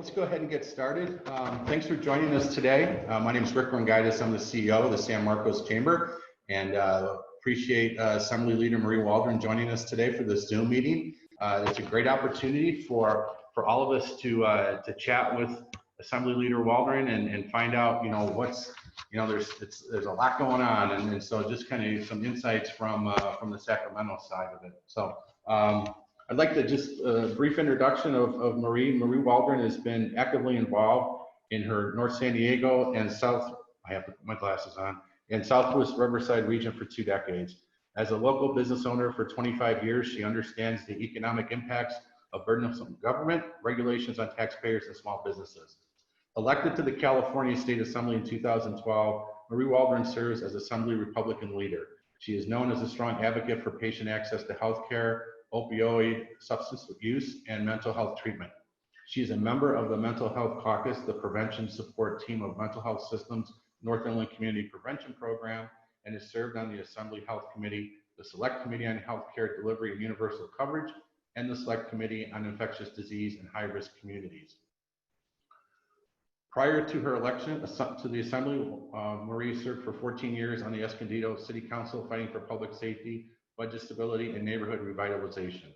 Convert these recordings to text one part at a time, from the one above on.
let's go ahead and get started. Thanks for joining us today. My name is Rick Rungaitis. I'm the CEO of the San Marcos Chamber, and appreciate Assembly Leader Marie Waldron joining us today for this Zoom meeting. It's a great opportunity for all of us to chat with Assembly Leader Waldron and find out, what's, there's a lot going on, and so just kind of some insights from the Sacramento side of it. So I'd like to just a brief introduction of Marie. Marie Waldron has been actively involved in her North San Diego and South, I have my glasses on, and Southwest Riverside region for 2 decades. As a local business owner for 25 years, she understands the economic impacts of burdensome government, regulations on taxpayers and small businesses. Elected to the California State Assembly in 2012, Marie Waldron serves as Assembly Republican leader. She is known as a strong advocate for patient access to health care, opioid, substance use, and mental health treatment. She is a member of the Mental Health Caucus, the prevention support team of Mental Health Systems North Inland Community Prevention Program, and has served on the Assembly Health Committee, the Select Committee on Healthcare Delivery and Universal Coverage, and the Select Committee on Infectious Disease and High-Risk Communities. Prior to her election to the Assembly, Marie served for 14 years on the Escondido City Council, fighting for public safety, budget stability, and neighborhood revitalization.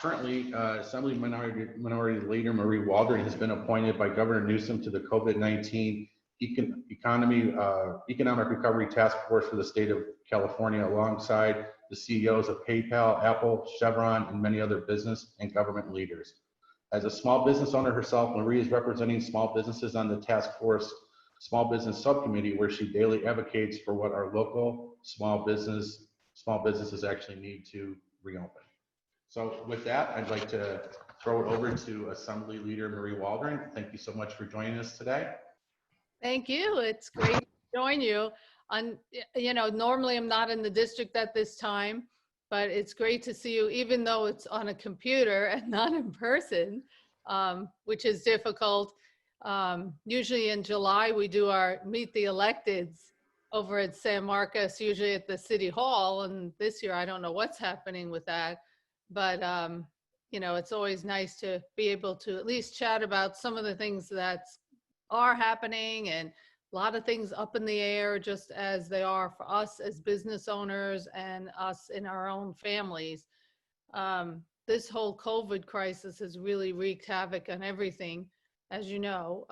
Currently, Assembly Minority Leader Marie Waldron has been appointed by Governor Newsom to the COVID-19 Economic Recovery Task Force for the state of California, alongside the CEOs of PayPal, Apple, Chevron, and many other business and government leaders. As a small business owner herself, Marie is representing small businesses on the task force Small Business Subcommittee, where she daily advocates for what our local small businesses actually need to reopen. So with that, I'd like to throw it over to Assembly Leader Marie Waldron. Thank you so much for joining us today. Thank you. It's great to join you. Normally I'm not in the district at this time, but it's great to see you, even though it's on a computer and not in person, which is difficult. Usually in July, we do our Meet the Electeds over at San Marcos, usually at the City Hall. And this year, I don't know what's happening with that. But, it's always nice to be able to at least chat about some of the things that are happening, and a lot of things up in the air, just as they are for us as business owners and us in our own families. This whole COVID crisis has really wreaked havoc on everything, as you know.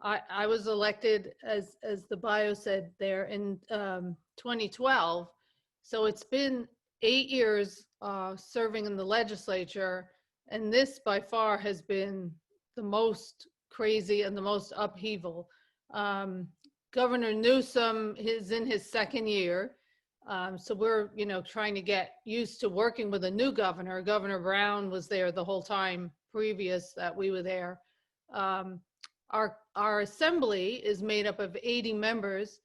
I was elected, as the bio said there, in 2012. So it's been 8 years serving in the legislature, and this by far has been the most crazy and the most upheaval. Governor Newsom is in his 2nd year, so we're trying to get used to working with a new governor. Governor Brown was there the whole time previous that we were there. Our assembly is made up of 80 members,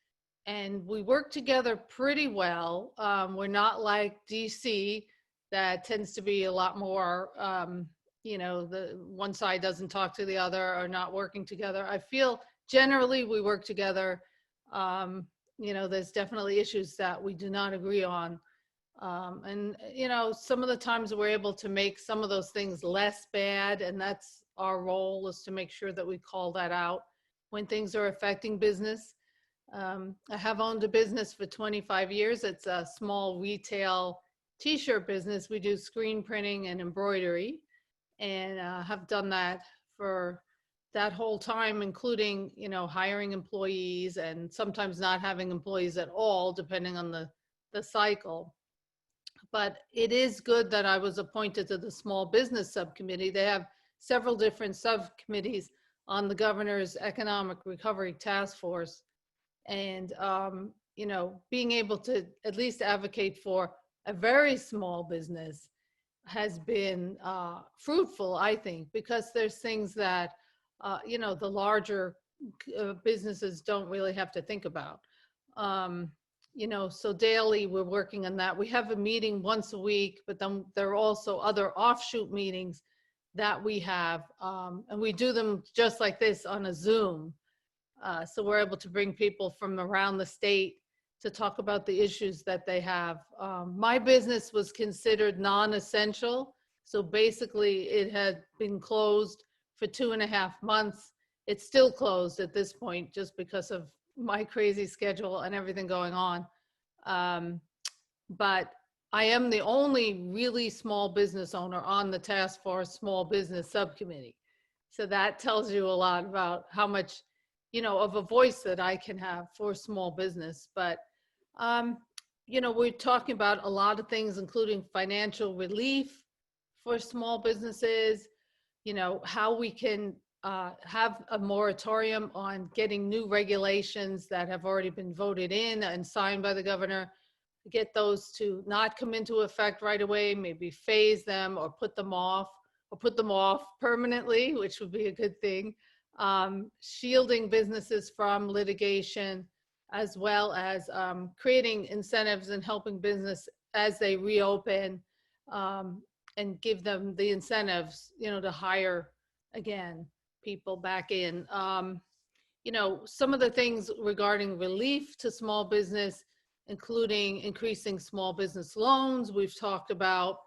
and we work together pretty well. We're not like DC, that tends to be a lot more, the one side doesn't talk to the other or not working together. I feel generally we work together. There's definitely issues that we do not agree on. And some of the times we're able to make some of those things less bad, and that's our role, is to make sure that we call that out when things are affecting business. I have owned a business for 25 years. It's a small retail t-shirt business. We do screen printing and embroidery, and have done that for that whole time, including, hiring employees and sometimes not having employees at all, depending on the cycle. But it is good that I was appointed to the Small Business Subcommittee. They have several different subcommittees on the governor's Economic Recovery Task Force. And, being able to at least advocate for a very small business has been fruitful, I think, because there's things that, the larger businesses don't really have to think about. So daily we're working on that. We have a meeting once a week, but then there are also other offshoot meetings that we have, and we do them just like this on a Zoom. So we're able to bring people from around the state to talk about the issues that they have. My business was considered non-essential So basically it had been closed for 2.5 months. It's still closed at this point just because of my crazy schedule and everything going on. But I am the only really small business owner on the task force small business subcommittee. So that tells you a lot about how much, of a voice that I can have for small business. But, we're talking about a lot of things, including financial relief for small businesses, how we can have a moratorium on getting new regulations that have already been voted in and signed by the governor, get those to not come into effect right away, maybe phase them or put them off permanently, which would be a good thing. Shielding businesses from litigation, as well as creating incentives and helping business as they reopen, and give them the incentives, to hire again people back in. Some of the things regarding relief to small business, including increasing small business loans. We've talked about,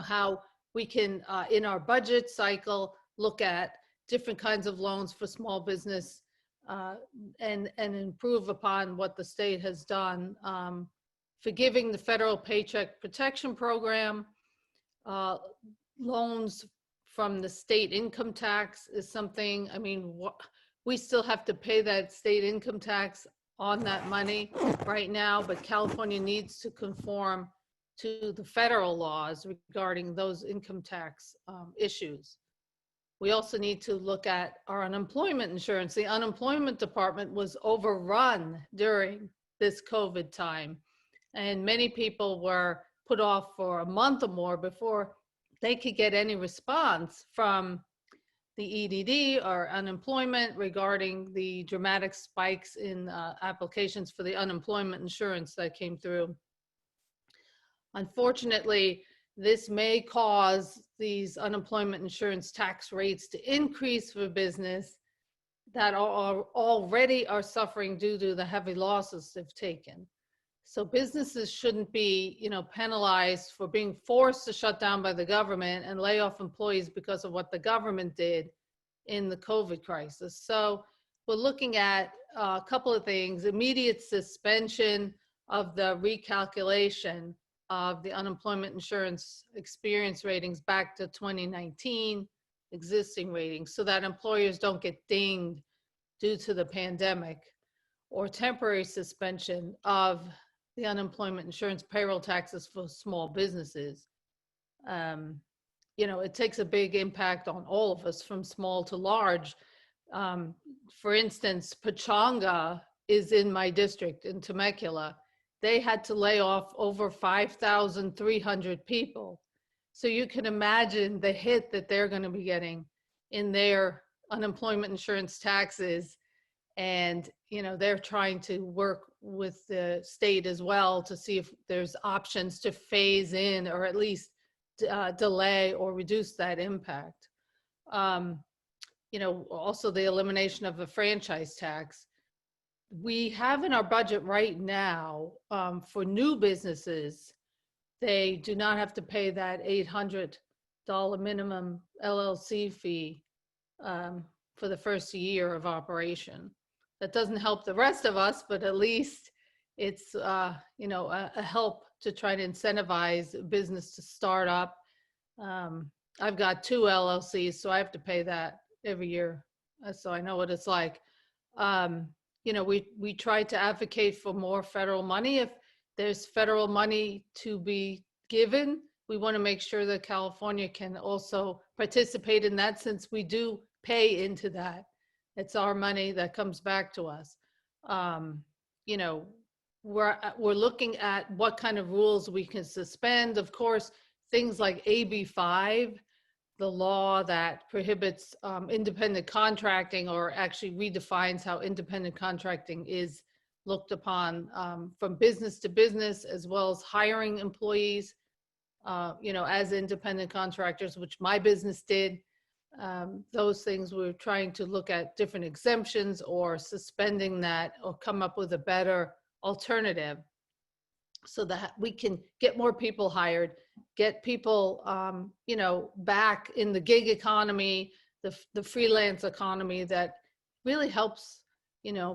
how we can, in our budget cycle, look at different kinds of loans for small business, and improve upon what the state has done. Forgiving the federal Paycheck Protection Program, loans from the state income tax is something, we still have to pay that state income tax on that money right now, but California needs to conform to the federal laws regarding those income tax issues. We also need to look at our unemployment insurance. The unemployment department was overrun during this COVID time, and many people were put off for a month or more before they could get any response from the EDD or unemployment regarding the dramatic spikes in applications for the unemployment insurance that came through. Unfortunately, this may cause these unemployment insurance tax rates to increase for business that already are suffering due to the heavy losses they've taken. So businesses shouldn't be, penalized for being forced to shut down by the government and lay off employees because of what the government did in the COVID crisis. So we're looking at a couple of things: immediate suspension of the recalculation of the unemployment insurance experience ratings back to 2019 existing ratings, so that employers don't get dinged due to the pandemic, or temporary suspension of the unemployment insurance payroll taxes for small businesses. It takes a big impact on all of us, from small to large. For instance, Pechanga is in my district, in Temecula. They had to lay off over 5,300 people. So you can imagine the hit that they're going to be getting in their unemployment insurance taxes. And, they're trying to work with the state as well to see if there's options to phase in, or at least delay or reduce that impact. Also the elimination of the franchise tax. We have in our budget right now, for new businesses, they do not have to pay that $800 minimum LLC fee for the first year of operation. That doesn't help the rest of us, but at least it's a help to try to incentivize business to start up. I've got 2 LLCs, so I have to pay that every year, so I know what it's like. We try to advocate for more federal money. If there's federal money to be given, we want to make sure that California can also participate in that, since we do pay into that. It's our money that comes back to us. We're looking at what kind of rules we can suspend. Of course, things like AB 5, the law that prohibits independent contracting, or actually redefines how independent contracting is looked upon from business to business, as well as hiring employees, as independent contractors, which my business did. Those things, we're trying to look at different exemptions or suspending that, or come up with a better alternative. so that we can get more people hired, get people, back in the gig economy, the freelance economy that really helps,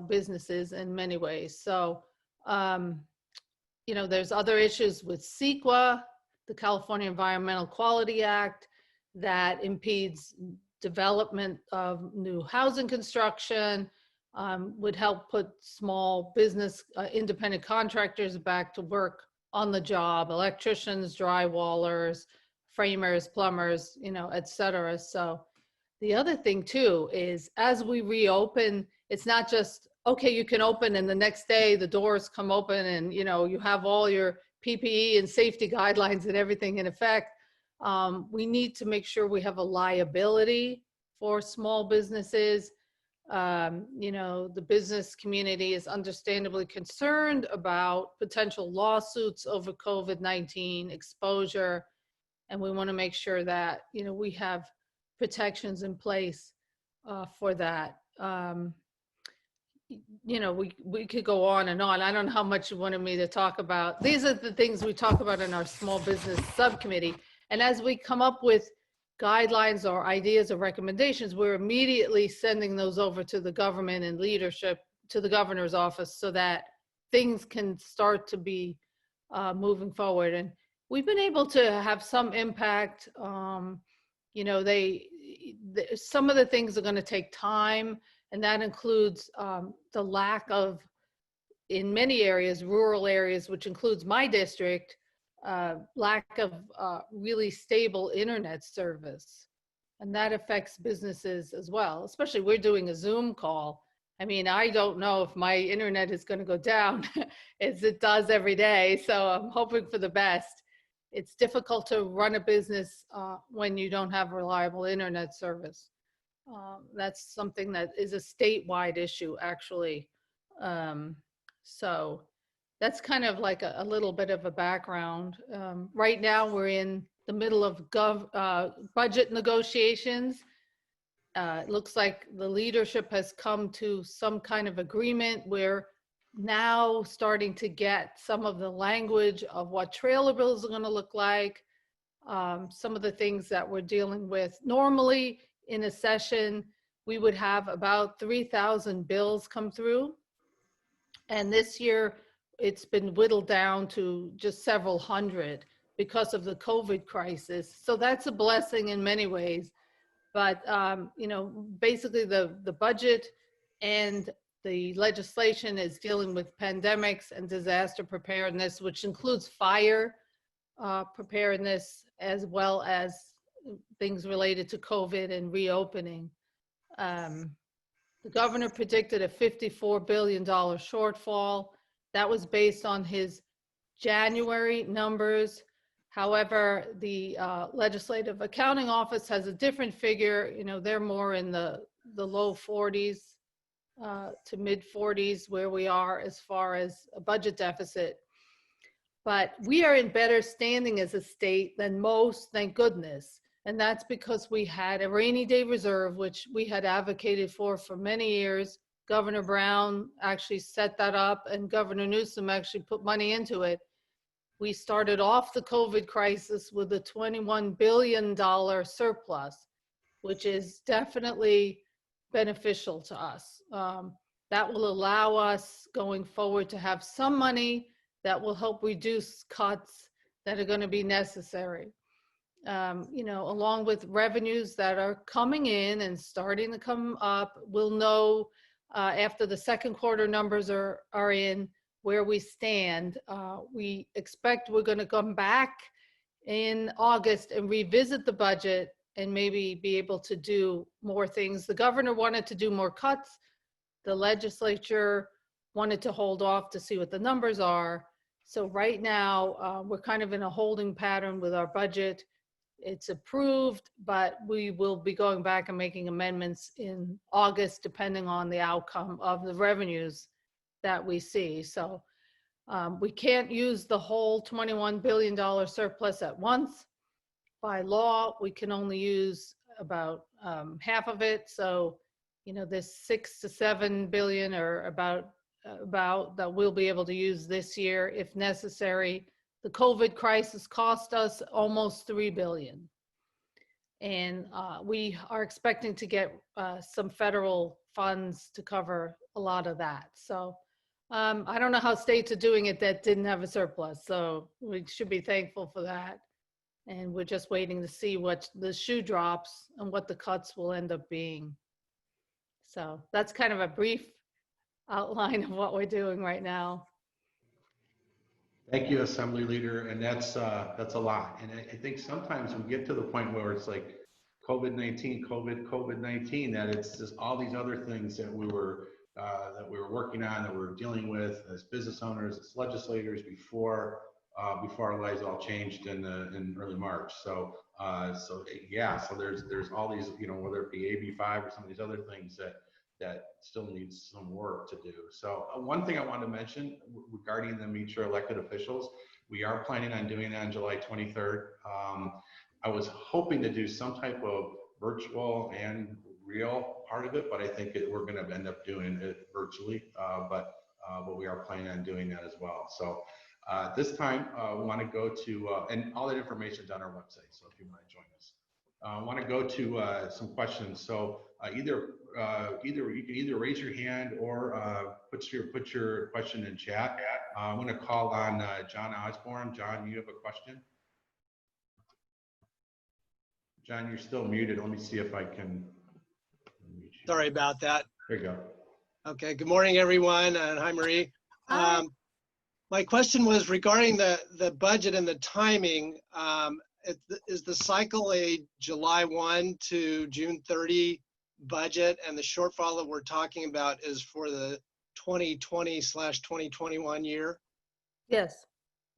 businesses in many ways. So, there's other issues with CEQA, the California Environmental Quality Act, that impedes development of new housing construction, would help put small business, independent contractors back to work on the job, electricians, drywallers, framers, plumbers, et cetera. So the other thing too is, as we reopen, it's not just, okay, you can open and the next day the doors come open and, you have all your PPE and safety guidelines and everything in effect. We need to make sure we have a liability for small businesses. The business community is understandably concerned about potential lawsuits over COVID-19 exposure. And we want to make sure that, we have protections in place for that. We could go on and on. I don't know how much you wanted me to talk about. These are the things we talk about in our small business subcommittee. And as we come up with guidelines or ideas or recommendations, we're immediately sending those over to the government and leadership, to the governor's office, so that things can start to be moving forward. And we've been able to have some impact. Some of the things are going to take time, and that includes the lack of, in many areas, rural areas, which includes my district, lack of really stable internet service. And that affects businesses as well, especially we're doing a Zoom call. I mean, I don't know if my internet is going to go down as it does every day. So I'm hoping for the best. It's difficult to run a business when you don't have reliable internet service. That's something that is a statewide issue, actually. So that's kind of like a little bit of a background. Right now, we're in the middle of budget negotiations. It looks like the leadership has come to some kind of agreement. We're now starting to get some of the language of what trailer bills are going to look like, some of the things that we're dealing with. Normally, in a session, we would have about 3,000 bills come through. And this year, it's been whittled down to just several hundred because of the COVID crisis. So that's a blessing in many ways. But, basically the budget and the legislation is dealing with pandemics and disaster preparedness, which includes fire preparedness, as well as things related to COVID and reopening. The governor predicted a $54 billion shortfall. That was based on his January numbers. However, the Legislative Accounting Office has a different figure. They're more in the low 40s to mid 40s, where we are as far as a budget deficit. But we are in better standing as a state than most, thank goodness. And that's because we had a rainy day reserve, which we had advocated for many years. Governor Brown actually set that up, and Governor Newsom actually put money into it. We started off the COVID crisis with a $21 billion surplus, which is definitely beneficial to us. That will allow us going forward to have some money that will help reduce cuts that are going to be necessary. Along with revenues that are coming in and starting to come up. We'll know after the second quarter numbers are in where we stand. We expect we're going to come back in August and revisit the budget and maybe be able to do more things. The governor wanted to do more cuts. The legislature wanted to hold off to see what the numbers are. So right now, we're kind of in a holding pattern with our budget. It's approved, but we will be going back and making amendments in August, depending on the outcome of the revenues that we see. So we can't use the whole $21 billion surplus at once. By law, we can only use about half of it. So, there's 6 to 7 billion, or about about that we'll be able to use this year if necessary. The COVID crisis cost us almost $3 billion. And we are expecting to get some federal funds to cover a lot of that. So I don't know how states are doing it that didn't have a surplus. So we should be thankful for that. And we're just waiting to see what the shoe drops and what the cuts will end up being. So that's kind of a brief outline of what we're doing right now. Thank you, Assembly Leader, and that's a lot. And I think sometimes we get to the point where it's like COVID-19, COVID-19, that it's just all these other things that we were working on, that we're dealing with as business owners, as legislators before our lives all changed in early March. So there's all these, whether it be AB5 or some of these other things that still needs some work to do. So one thing I wanted to mention regarding the meet your elected officials, we are planning on doing that on July 23rd. I was hoping to do some type of virtual and real part of it, but I think we're going to end up doing it virtually. But we are planning on doing that as well. So this time we want to go to, and all that information is on our website. So if you want to join us, I want to go to some questions. So either you can either raise your hand or put your question in chat. I'm going to call on John Osborne. John, you have a question? John, you're still muted. Let me see if I can mute you. Sorry about that. There you go. Okay, good morning, everyone, and hi, Marie. Hi. My question was regarding the budget and the timing. Is the cycle a July 1 to June 30 budget, and the shortfall that we're talking about is for the 2020/2021 year? Yes.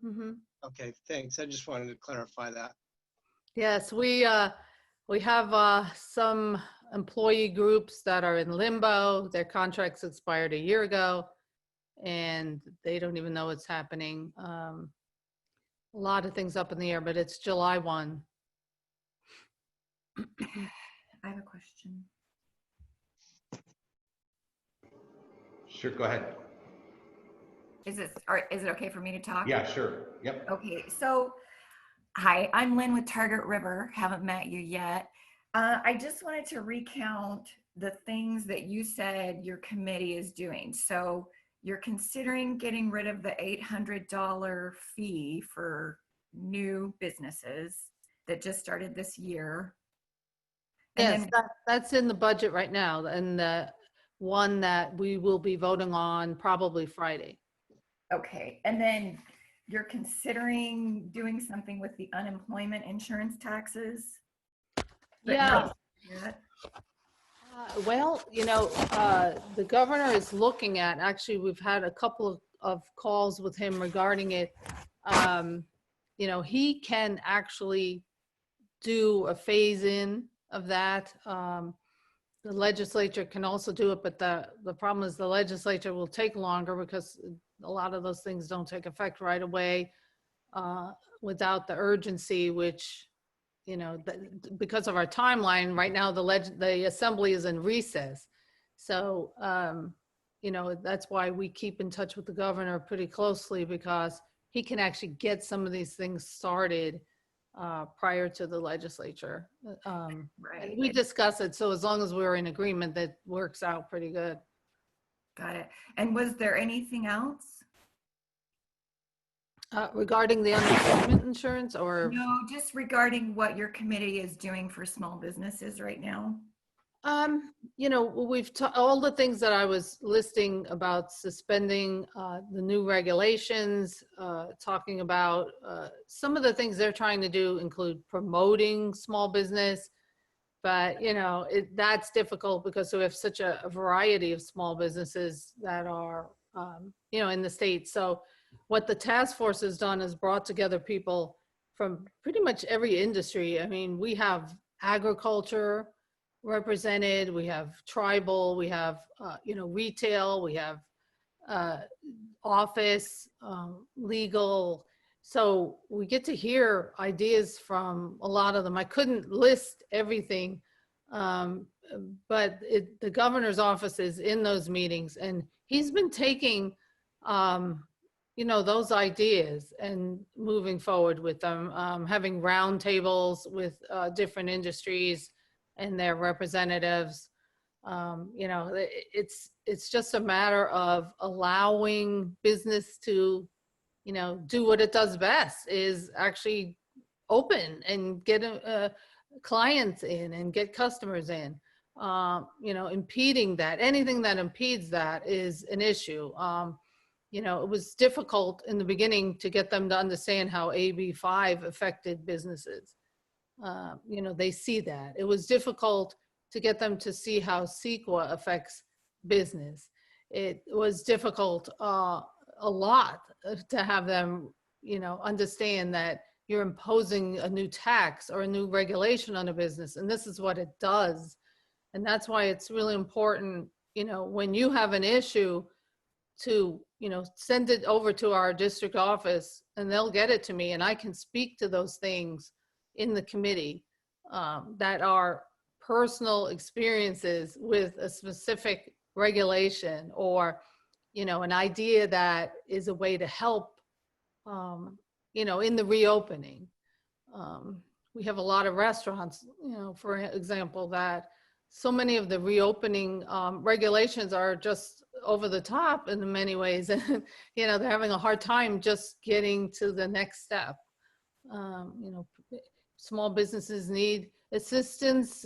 Mm-hmm. Okay, thanks. I just wanted to clarify that. Yes, we have some employee groups that are in limbo. Their contracts expired a year ago, and they don't even know what's happening. A lot of things up in the air, but it's July 1. I have a question. Sure, go ahead. Is it okay for me to talk? Yeah, sure. Yep. Okay, so hi, I'm Lynn with Target River. Haven't met you yet. I just wanted to recount the things that you said your committee is doing. So you're considering getting rid of the $800 fee for new businesses that just started this year. Yes, that's in the budget right now, and the one that we will be voting on probably Friday. Okay, and then you're considering doing something with the unemployment insurance taxes? Yeah. Well, the governor is looking at, actually, we've had a couple of calls with him regarding it. He can actually do a phase in of that. The legislature can also do it, but the problem is the legislature will take longer because a lot of those things don't take effect right away without the urgency, which, because of our timeline right now, the assembly is in recess. So, that's why we keep in touch with the governor pretty closely, because he can actually get some of these things started prior to the legislature. Right. We discuss it, so as long as we're in agreement, that works out pretty good. Got it. And was there anything else? Regarding the unemployment insurance, or? No, just regarding what your committee is doing for small businesses right now. We've all the things that I was listing about suspending the new regulations, talking about some of the things they're trying to do include promoting small business, but that's difficult because we have such a variety of small businesses that are in the state. So what the task force has done is brought together people from pretty much every industry. I mean, we have agriculture represented, we have tribal, we have retail, we have office, legal. So we get to hear ideas from a lot of them. I couldn't list everything, but the governor's office is in those meetings, and he's been taking, those ideas and moving forward with them, having roundtables with different industries and their representatives. It's just a matter of allowing business to, do what it does best, is actually open and get clients in and get customers in. Impeding that, anything that impedes that is an issue. It was difficult in the beginning to get them to understand how AB5 affected businesses. They see that. It was difficult to get them to see how CEQA affects business. It was difficult a lot to have them, understand that you're imposing a new tax or a new regulation on a business, and this is what it does. And that's why it's really important, when you have an issue, to, send it over to our district office and they'll get it to me, and I can speak to those things in the committee that are personal experiences with a specific regulation, or, an idea that is a way to help, in the reopening. We have a lot of restaurants, for example, that so many of the reopening regulations are just over the top in many ways. And, they're having a hard time just getting to the next step. Small businesses need assistance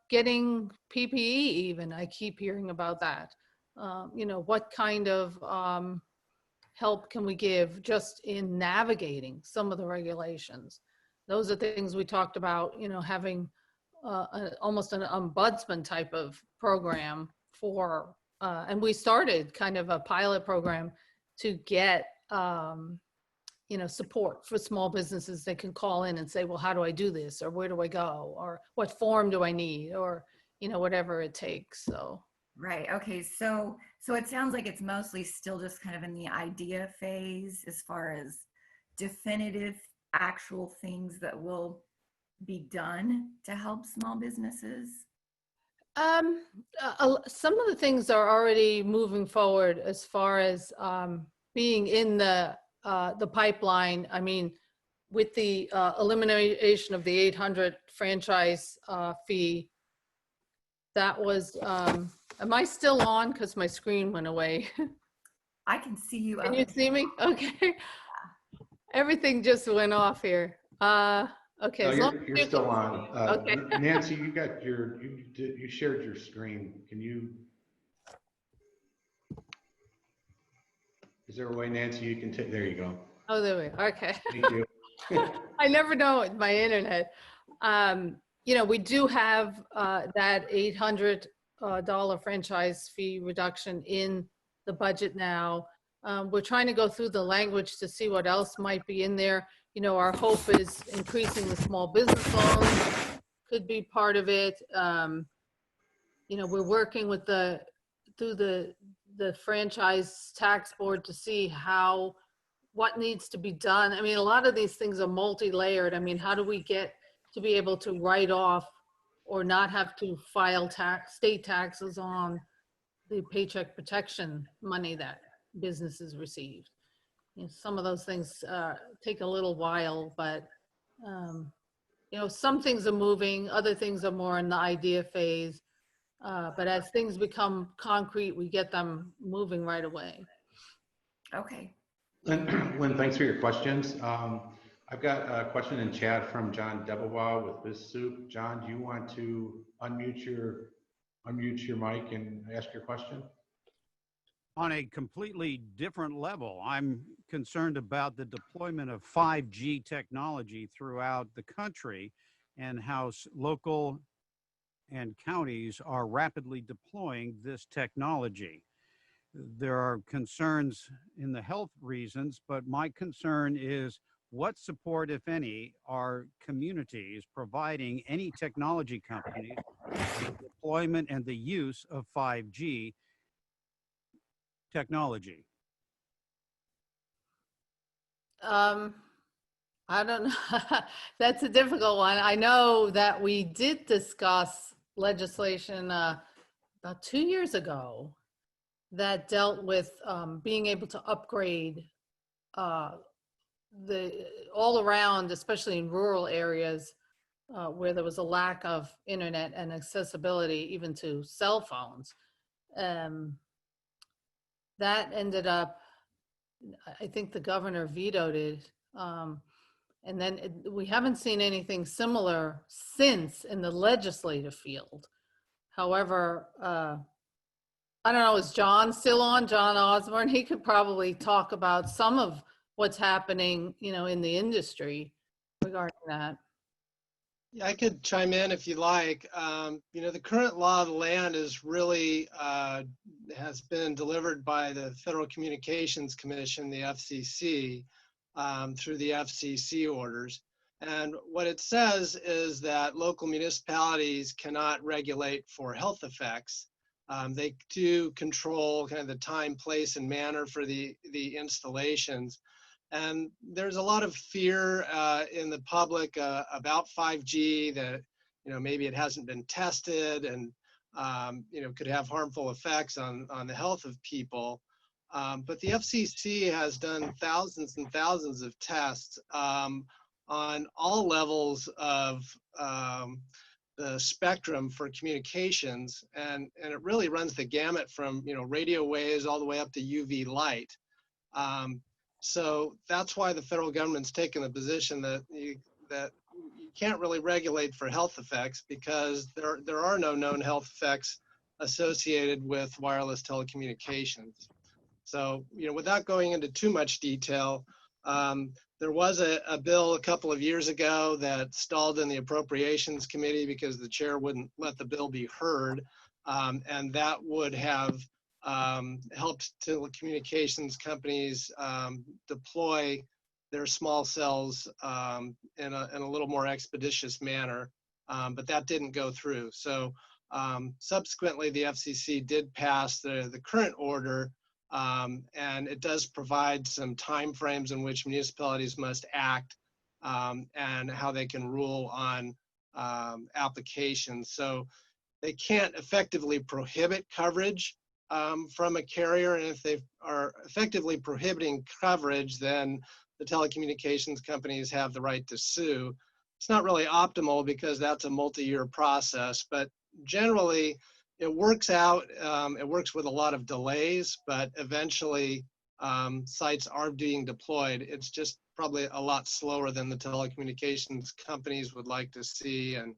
getting PPE even. I keep hearing about that. What kind of help can we give just in navigating some of the regulations? Those are things we talked about, having almost an ombudsman type of program for, and we started kind of a pilot program to get, support for small businesses. They can call in and say, well, how do I do this? Or where do I go? Or what form do I need? Or, whatever it takes, so. Right, okay, so it sounds like it's mostly still just kind of in the idea phase as far as definitive actual things that will be done to help small businesses? Some of the things are already moving forward as far as being in the pipeline. I mean, with the elimination of the 800 franchise fee, that was, am I still on? Because my screen went away. I can see you. Can you see me? Okay. Everything just went off here. Okay. No, you're still on. Okay. Nancy, you shared your screen. Is there a way, Nancy, you can take, there you go. Oh, there we go. Okay. Thank you. I never know with my internet. We do have that $800 franchise fee reduction in the budget now. We're trying to go through the language to see what else might be in there. Our hope is increasing the small business loans could be part of it. We're working with through the franchise tax board to see what needs to be done. I mean, a lot of these things are multi-layered. I mean, how do we get to be able to write off or not have to file state taxes on the paycheck protection money that businesses received? Some of those things take a little while, but some things are moving, other things are more in the idea phase. But as things become concrete, we get them moving right away. Okay. Lynn, thanks for your questions. I've got a question in chat from John Debevois with Biz Soup. John, do you want to unmute your mic and ask your question? On a completely different level, I'm concerned about the deployment of 5G technology throughout the country and how local and counties are rapidly deploying this technology. There are concerns in the health reasons, but my concern is what support, if any, are communities providing any technology companies for the deployment and the use of 5G technology? I don't know. That's a difficult one. I know that we did discuss legislation about 2 years ago that dealt with being able to upgrade all around, especially in rural areas where there was a lack of internet and accessibility even to cell phones. That ended up, I think the governor vetoed it. And then we haven't seen anything similar since in the legislative field. However, I don't know, is John still on? John Osborne? He could probably talk about some of what's happening, in the industry regarding that. Yeah, I could chime in if you like. The current law of the land is really has been delivered by the Federal Communications Commission, the FCC, through the FCC orders. And what it says is that local municipalities cannot regulate for health effects. They do control kind of the time, place, and manner for the installations. And there's a lot of fear in the public about 5G, that maybe it hasn't been tested and could have harmful effects on the health of people. But the FCC has done thousands and thousands of tests on all levels of the spectrum for communications, and it really runs the gamut from radio waves all the way up to UV light. So that's why the federal government's taken the position that you can't really regulate for health effects, because there are no known health effects associated with wireless telecommunications. So, without going into too much detail, there was a bill a couple of years ago that stalled in the Appropriations Committee because the chair wouldn't let the bill be heard, and that would have helped telecommunications companies deploy their small cells in a little more expeditious manner, but that didn't go through. So subsequently, the FCC did pass the current order, and it does provide some timeframes in which municipalities must act and how they can rule on applications. So they can't effectively prohibit coverage from a carrier, and if they are effectively prohibiting coverage, then the telecommunications companies have the right to sue. It's not really optimal because that's a multi-year process, but generally it works out. It works with a lot of delays, but eventually sites are being deployed. It's just probably a lot slower than the telecommunications companies would like to see, and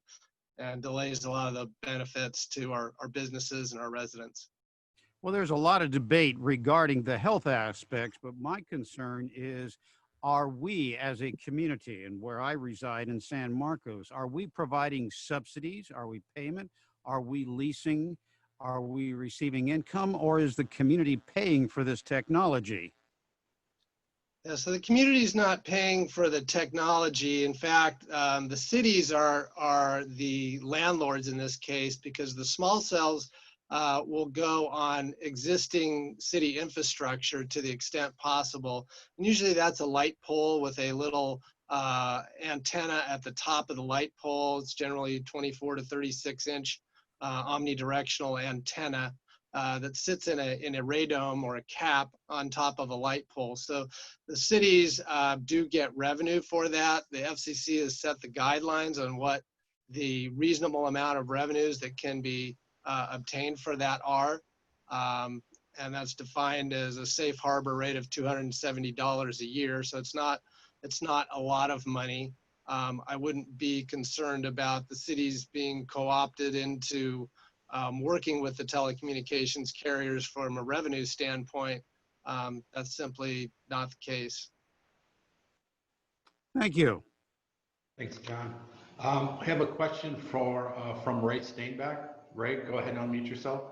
delays a lot of the benefits to our businesses and our residents. Well, there's a lot of debate regarding the health aspects, but my concern is, are we as a community, and where I reside in San Marcos, are we providing subsidies? Are we payment? Are we leasing? Are we receiving income? Or is the community paying for this technology? Yeah, so the community is not paying for the technology. In fact, the cities are the landlords in this case, because the small cells will go on existing city infrastructure to the extent possible. And usually that's a light pole with a little antenna at the top of the light pole. It's generally 24 to 36 inch omnidirectional antenna that sits in a radome or a cap on top of a light pole. So the cities do get revenue for that. The FCC has set the guidelines on what the reasonable amount of revenues that can be obtained for that are, and that's defined as a safe harbor rate of $270 a year. So it's not a lot of money. I wouldn't be concerned about the cities being co-opted into working with the telecommunications carriers from a revenue standpoint. That's simply not the case. Thank you. Thanks, John. I have a question from Ray Steinbeck. Ray, go ahead and unmute yourself.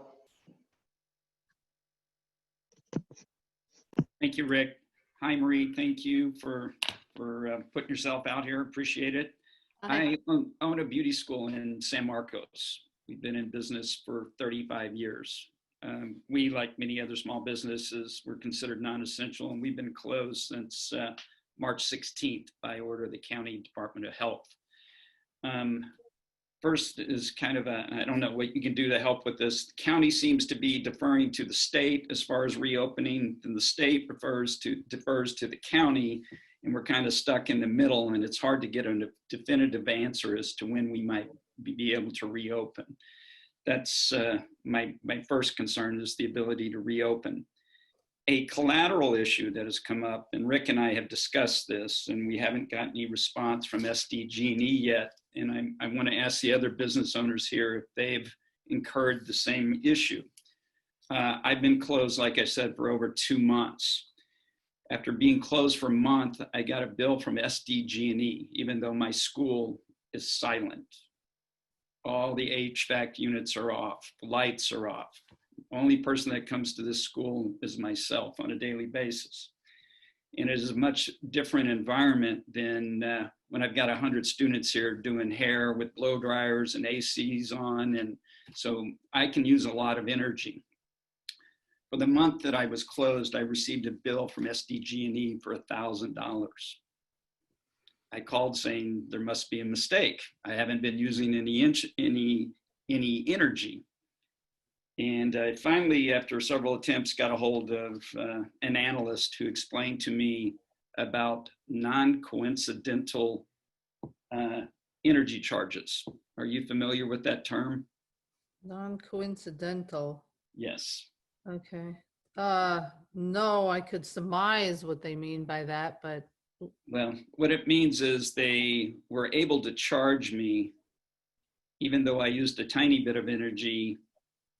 Thank you, Rick. Hi, Marie. Thank you for putting yourself out here. Appreciate it. I own a beauty school in San Marcos. We've been in business for 35 years. We, like many other small businesses, were considered non-essential, and we've been closed since March 16th by order of the County Department of Health. First is kind of I don't know what you can do to help with this. The county seems to be deferring to the state as far as reopening, and the state defers to the county, and we're kind of stuck in the middle, and it's hard to get a definitive answer as to when we might be able to reopen. That's my first concern, is the ability to reopen. A collateral issue that has come up, and Rick and I have discussed this, and we haven't gotten any response from SDG&E yet. And I want to ask the other business owners here if they've incurred the same issue. I've been closed, like I said, for over 2 months. After being closed for a month, I got a bill from SDG&E, even though my school is silent. All the HVAC units are off, the lights are off. Only person that comes to this school is myself on a daily basis. And it is a much different environment than when I've got 100 students here doing hair with blow dryers and ACs on. And so I can use a lot of energy. For the month that I was closed, I received a bill from SDG&E for $1,000. I called saying there must be a mistake. I haven't been using any energy. And I finally, after several attempts, got a hold of an analyst who explained to me about non-coincidental energy charges. Are you familiar with that term? Non-coincidental. Yes. Okay. No, I could surmise what they mean by that, but. Well, what it means is they were able to charge me, even though I used a tiny bit of energy,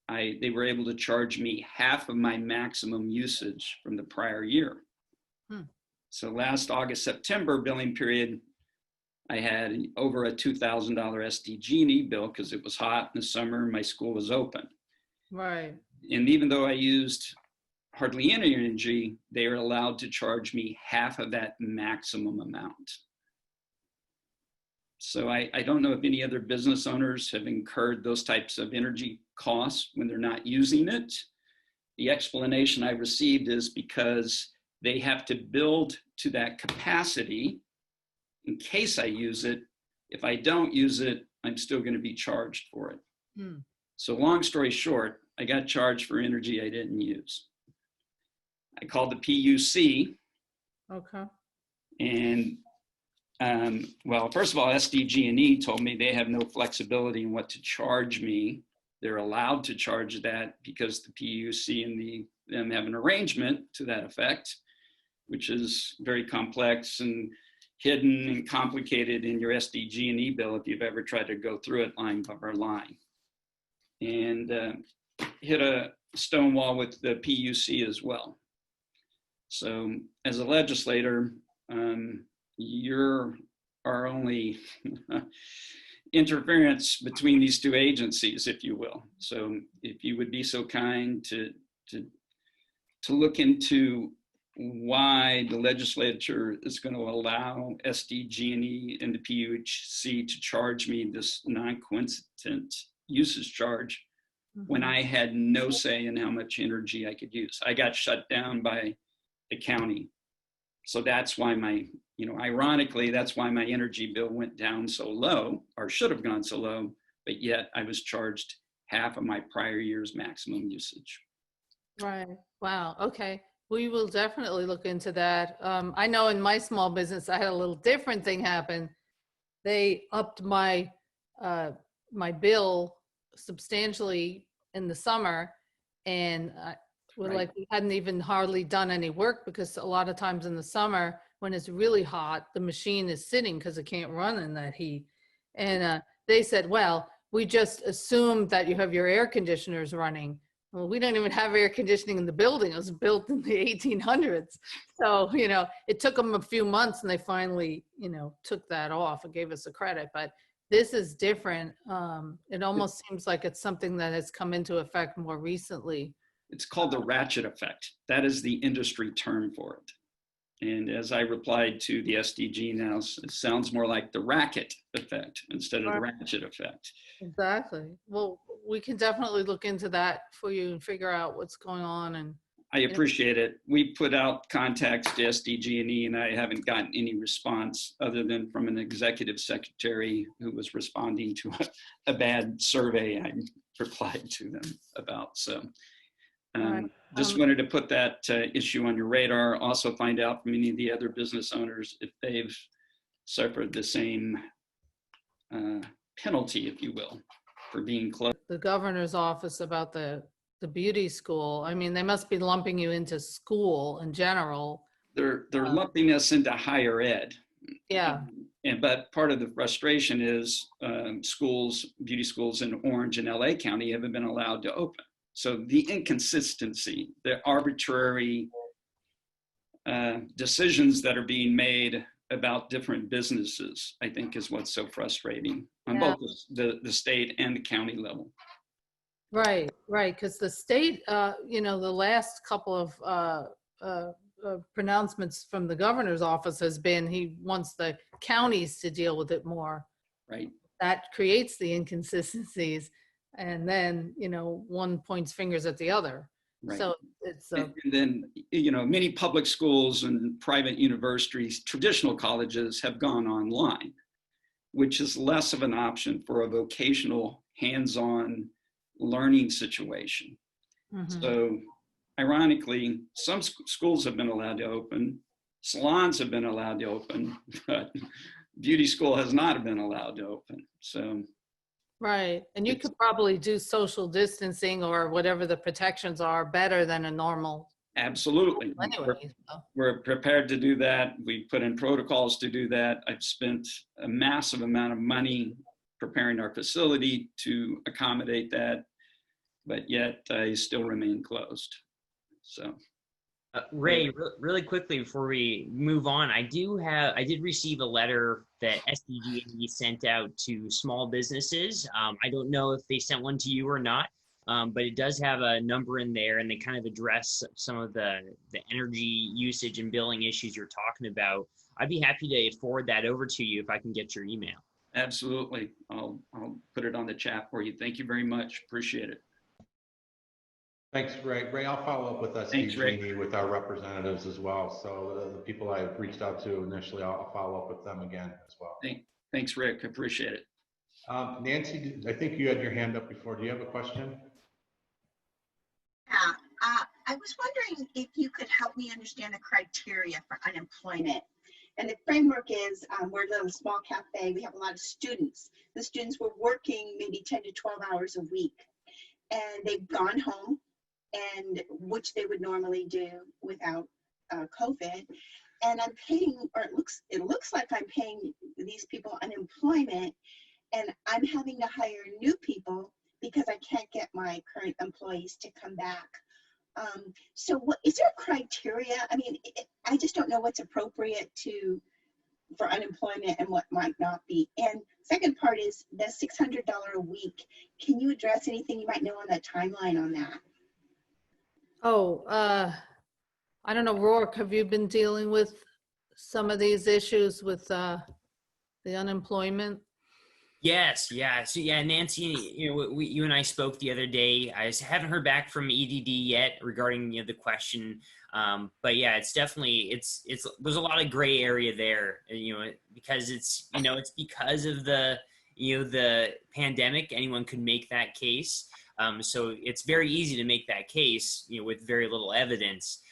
they were able to charge me half of my maximum usage from the prior year. So last August, September billing period, I had over a $2,000 SDG&E bill because it was hot in the summer and my school was open. Right. And even though I used hardly any energy, they are allowed to charge me half of that maximum amount. So I don't know if any other business owners have incurred those types of energy costs when they're not using it. The explanation I received is because they have to build to that capacity in case I use it. If I don't use it, I'm still going to be charged for it. So long story short, I got charged for energy I didn't use. I called the PUC. Okay. And well, first of all, SDG&E told me they have no flexibility in what to charge me. They're allowed to charge that because the PUC and them have an arrangement to that effect, which is very complex and hidden and complicated in your SDG&E bill if you've ever tried to go through it line by line. And hit a stone wall with the PUC as well. So as a legislator, you're our only interference between these two agencies, if you will. So if you would be so kind to look into why the legislature is going to allow SDG&E and the PUC to charge me this non-coincident usage charge when I had no say in how much energy I could use. I got shut down by the county. So that's why ironically, that's why my energy bill went down so low, or should have gone so low, but yet I was charged half of my prior year's maximum usage. Right. Wow. Okay. We will definitely look into that. I know in my small business, I had a little different thing happen. They upped my my bill substantially in the summer, and we hadn't even hardly done any work because a lot of times in the summer when it's really hot, the machine is sitting because it can't run in that heat. And they said, well, we just assumed that you have your air conditioners running. Well, we don't even have air conditioning in the building. It was built in the 1800s. So, it took them a few months and they finally, took that off and gave us a credit. But this is different. It almost seems like it's something that has come into effect more recently. It's called the Ratchet Effect. That is the industry term for it. And as I replied to the SDG now, it sounds more like the Racket Effect instead of the Ratchet Effect. Exactly. Well, we can definitely look into that for you and figure out what's going on. And I appreciate it. We put out contacts to SDG&E, and I haven't gotten any response other than from an executive secretary who was responding to a bad survey I replied to them about. So just wanted to put that issue on your radar. Also find out from any of the other business owners if they've suffered the same penalty, if you will, for being closed. The governor's office about the beauty school. I mean, they must be lumping you into school in general. They're lumping us into higher ed. Yeah. But part of the frustration is beauty schools in Orange and LA County haven't been allowed to open. So the inconsistency, the arbitrary decisions that are being made about different businesses, I think is what's so frustrating on both the state and the county level. Right, because the state, the last couple of pronouncements from the governor's office has been he wants the counties to deal with it more. Right. That creates the inconsistencies, and then one points fingers at the other. Right. So it's and then many public schools and private universities, traditional colleges have gone online, which is less of an option for a vocational hands-on learning situation. Mm-hmm. So ironically, some schools have been allowed to open, salons have been allowed to open, but beauty school has not been allowed to open. So right, and you could probably do social distancing or whatever the protections are better than a normal. Absolutely. Anyway, we're prepared to do that. We put in protocols to do that. I've spent a massive amount of money preparing our facility to accommodate that, but yet I still remain closed. So, Ray, really quickly before we move on, I did receive a letter that SDG&E sent out to small businesses. I don't know if they sent one to you or not, but it does have a number in there, and they kind of address some of the energy usage and billing issues you're talking about. I'd be happy to forward that over to you if I can get your email. Absolutely. I'll put it on the chat for you. Thank you very much. Appreciate it. Thanks, Ray. Ray, I'll follow up with SDG&E with our representatives as well. So the people I've reached out to initially, I'll follow up with them again as well. Thanks, Rick. Appreciate it. Nancy, I think you had your hand up before. Do you have a question? Yeah, I was wondering if you could help me understand the criteria for unemployment. And the framework is, we're a little small cafe. We have a lot of students. The students were working maybe 10 to 12 hours a week, and they've gone home, and which they would normally do without COVID. And I'm paying, or it looks like I'm paying these people unemployment, and I'm having to hire new people because I can't get my current employees to come back. So what is there a criteria? I mean, I just don't know what's appropriate for unemployment and what might not be. And second part is the $600 a week. Can you address anything you might know on the timeline on that? Oh, I don't know, Rourke, have you been dealing with some of these issues with the unemployment? Yes, yeah. So yeah, Nancy, you and I spoke the other day. I haven't heard back from EDD yet regarding the question, but yeah, it's definitely there's a lot of gray area there, because it's because of the pandemic. Anyone could make that case, so it's very easy to make that case with very little evidence.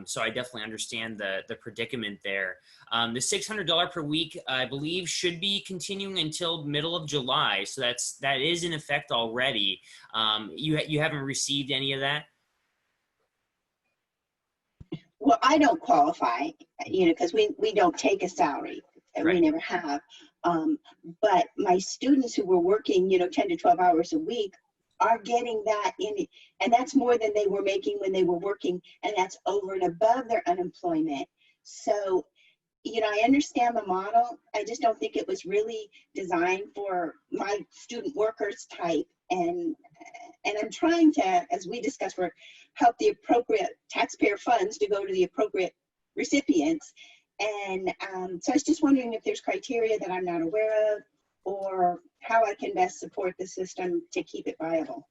So I definitely understand the predicament there. The $600 per week, I believe, should be continuing until middle of July. So that is in effect already. You haven't received any of that? Well, I don't qualify, because we don't take a salary. Right. We never have. But my students who were working, 10 to 12 hours a week are getting that and that's more than they were making when they were working, and that's over and above their unemployment. So, I understand the model. I just don't think it was really designed for my student workers type. And I'm trying to, as we discussed, help the appropriate taxpayer funds to go to the appropriate recipients. And so I was just wondering if there's criteria that I'm not aware of, or how I can best support the system to keep it viable.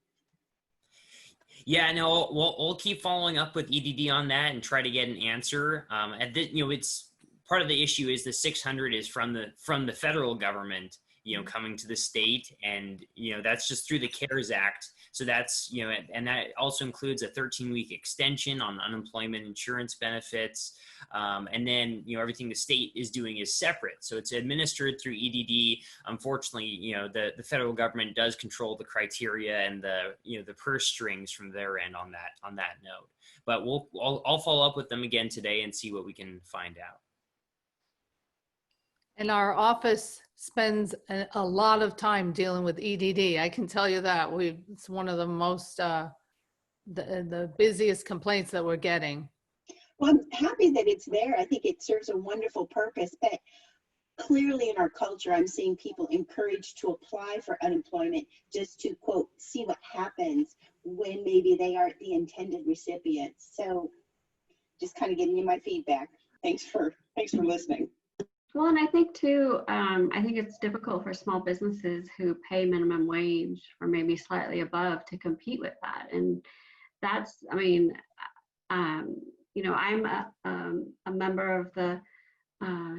Yeah, no, we'll keep following up with EDD on that and try to get an answer. At this, it's part of the issue is the 600 is from the federal government, coming to the state, and that's just through the CARES Act. So that's and that also includes a 13-week extension on unemployment insurance benefits, and then everything the state is doing is separate. So it's administered through EDD. Unfortunately, the federal government does control the criteria and the purse strings from their end on that note. But I'll follow up with them again today and see what we can find out. And our office spends a lot of time dealing with EDD. I can tell you that it's one of the most, the busiest complaints that we're getting. Well, I'm happy that it's there. I think it serves a wonderful purpose, but clearly in our culture, I'm seeing people encouraged to apply for unemployment just to, quote, see what happens when maybe they aren't the intended recipients. So just kind of giving you my feedback. Thanks for listening. Well, and I think too, I think it's difficult for small businesses who pay minimum wage or maybe slightly above to compete with that. And that's, I mean, I'm a member of the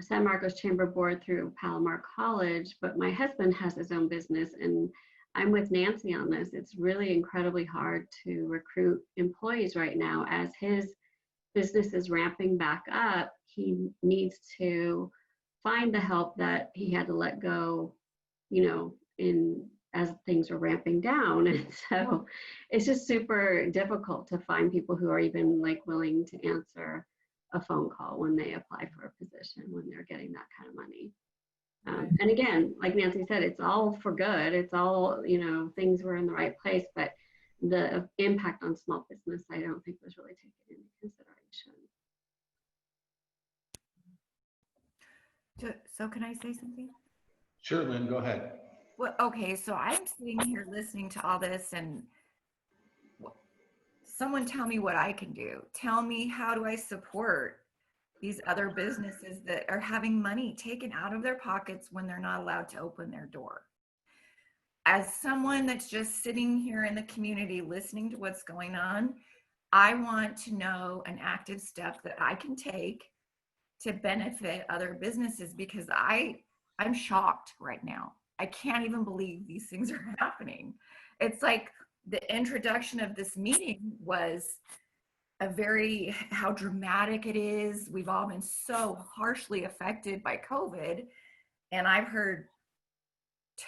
San Marcos Chamber Board through Palomar College, but my husband has his own business, and I'm with Nancy on this. It's really incredibly hard to recruit employees right now. As his business is ramping back up, he needs to find the help that he had to let go, as things are ramping down. And so it's just super difficult to find people who are even willing to answer a phone call when they apply for a position, when they're getting that kind of money. And again, like Nancy said, it's all for good. It's all, things were in the right place, but the impact on small business, I don't think was really taken into consideration. So can I say something? Sure, Lynn, go ahead. Well, okay, so I'm sitting here listening to all this, and someone tell me what I can do. Tell me, how do I support these other businesses that are having money taken out of their pockets when they're not allowed to open their door? As someone that's just sitting here in the community listening to what's going on, I want to know an active step that I can take to benefit other businesses, because I'm shocked right now. I can't even believe these things are happening. It's like the introduction of this meeting was how dramatic it is. We've all been so harshly affected by COVID. And I've heard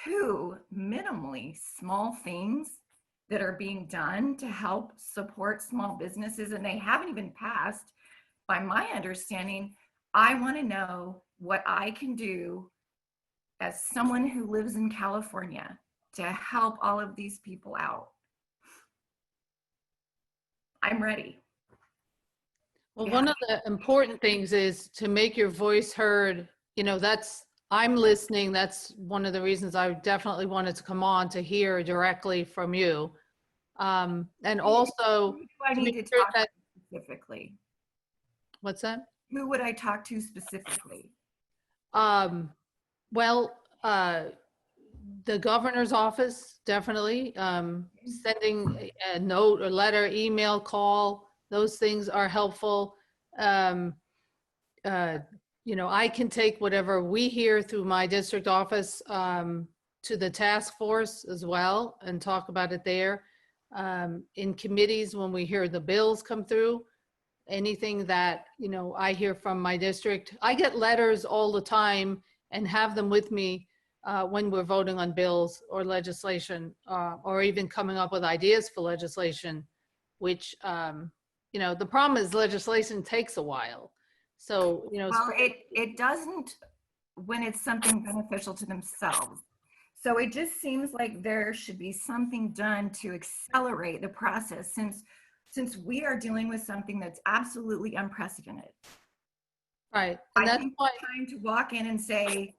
2 minimally small things that are being done to help support small businesses, and they haven't even passed. By my understanding, I want to know what I can do as someone who lives in California to help all of these people out. I'm ready. Well, one of the important things is to make your voice heard. I'm listening. That's one of the reasons I definitely wanted to come on, to hear directly from you. And also, who do I need to talk to specifically? What's that? Who would I talk to specifically? Well, the governor's office, definitely. Sending a note or letter, email, call, those things are helpful. I can take whatever we hear through my district office to the task force as well and talk about it there. In committees, when we hear the bills come through, anything that, I hear from my district, I get letters all the time and have them with me when we're voting on bills or legislation, or even coming up with ideas for legislation, which, the problem is legislation takes a while. So, well, it doesn't when it's something beneficial to themselves. So it just seems like there should be something done to accelerate the process, since we are dealing with something that's absolutely unprecedented. Right. And I that's think why trying to walk in and say,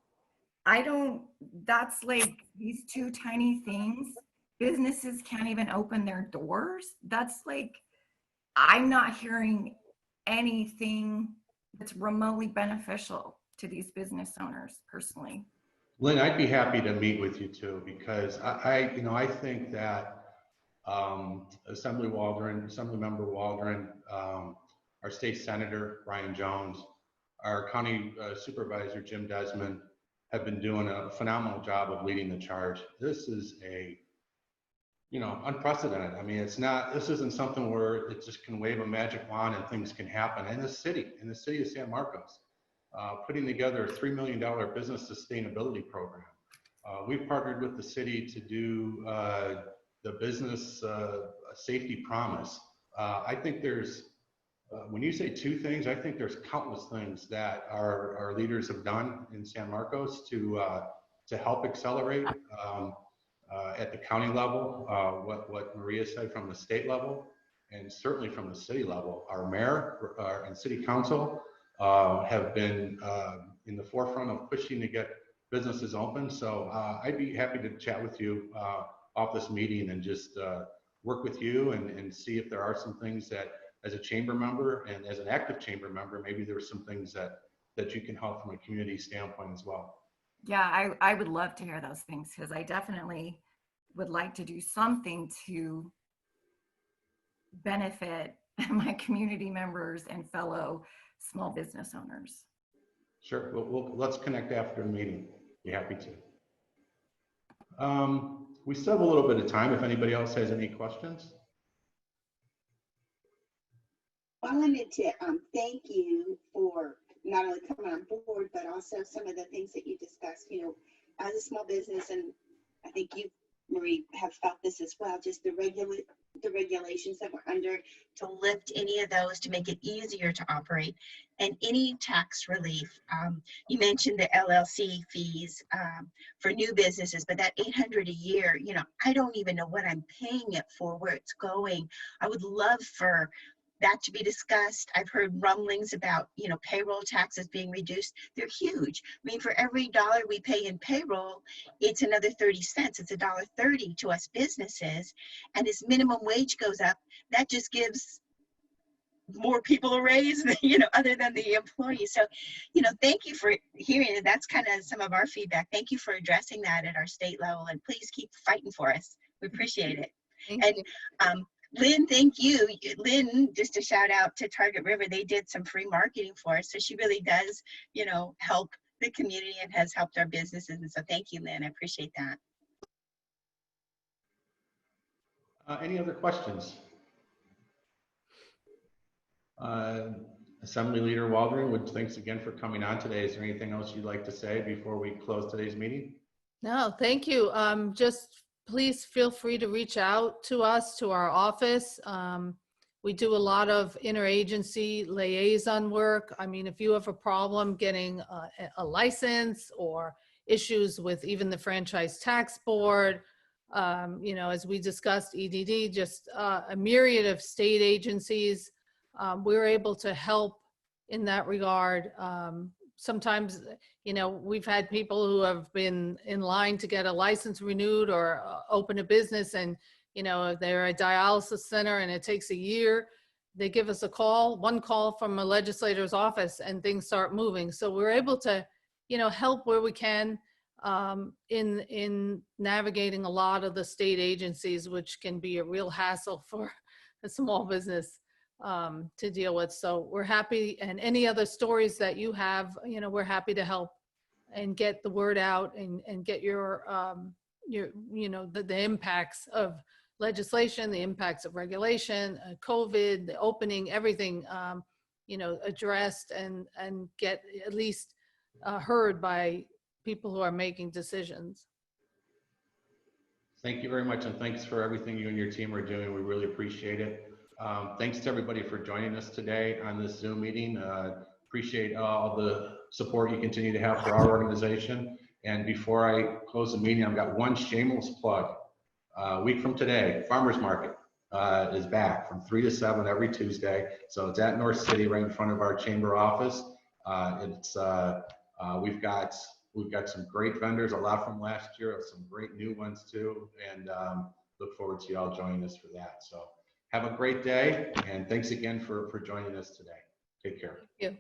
that's like these 2 tiny things. Businesses can't even open their doors. That's like, I'm not hearing anything that's remotely beneficial to these business owners personally. Lynn, I'd be happy to meet with you too, because I think that Assemblymember Waldron, our state senator, Brian Jones, our county supervisor, Jim Desmond, have been doing a phenomenal job of leading the charge. This is unprecedented. I mean, this isn't something where it just can wave a magic wand and things can happen. In the city of San Marcos, putting together a $3 million business sustainability program. We've partnered with the city to do the business safety promise. I think there's, when you say two things, I think there's countless things that our leaders have done in San Marcos to help accelerate at the county level, what Maria said from the state level, and certainly from the city level. Our mayor and city council have been in the forefront of pushing to get businesses open. So I'd be happy to chat with you off this meeting and just work with you and see if there are some things that, as a chamber member and as an active chamber member, maybe there are some things that you can help from a community standpoint as well. Yeah, I would love to hear those things, because I definitely would like to do something to benefit my community members and fellow small business owners. Sure, let's connect after the meeting. Be happy to. We still have a little bit of time if anybody else has any questions. I wanted to thank you for not only coming on board, but also some of the things that you discussed, as a small business, and I think you, Marie, have felt this as well, just the regulations that we're under, to lift any of those to make it easier to operate, and any tax relief. You mentioned the LLC fees for new businesses, but that $800 a year, I don't even know what I'm paying it for, where it's going. I would love for that to be discussed. I've heard rumblings about, payroll taxes being reduced. They're huge. I mean, for every dollar we pay in payroll, it's another 30 cents. It's $1.30 to us businesses. And as minimum wage goes up, that just gives more people a raise, other than the employees. So, thank you for hearing it. That's kind of some of our feedback. Thank you for addressing that at our state level, and please keep fighting for us. We appreciate it. Thank and you. Lynn, thank you. Lynn, just a shout out to Target River. They did some free marketing for us. So she really does, help the community and has helped our businesses. And so thank you, Lynn. I appreciate that. Any other questions? Assembly Leader Waldron, thanks again for coming on today. Is there anything else you'd like to say before we close today's meeting? No, thank you. Just please feel free to reach out to us, to our office. We do a lot of interagency liaison work. I mean, if you have a problem getting a license or issues with even the franchise tax board, as we discussed, EDD, just a myriad of state agencies, we're able to help in that regard. Sometimes, we've had people who have been in line to get a license renewed or open a business, and, they're a dialysis center and it takes a year. They give us a call, one call from a legislator's office, and things start moving. So we're able to, help where we can in navigating a lot of the state agencies, which can be a real hassle for a small business to deal with. So we're happy, and any other stories that you have, we're happy to help and get the word out and get your the impacts of legislation, the impacts of regulation, COVID, the opening, everything, addressed and get at least heard by people who are making decisions. Thank you very much, and thanks for everything you and your team are doing. We really appreciate it. Thanks to everybody for joining us today on this Zoom meeting. Appreciate all the support you continue to have for our organization. And before I close the meeting, I've got one shameless plug. A week from today, Farmers Market is back from 3 to 7 every Tuesday. So it's at North City, right in front of our chamber office. We've got some great vendors, a lot from last year, some great new ones too, and look forward to you all joining us for that. So have a great day, and thanks again for joining us today. Take care. Thank you.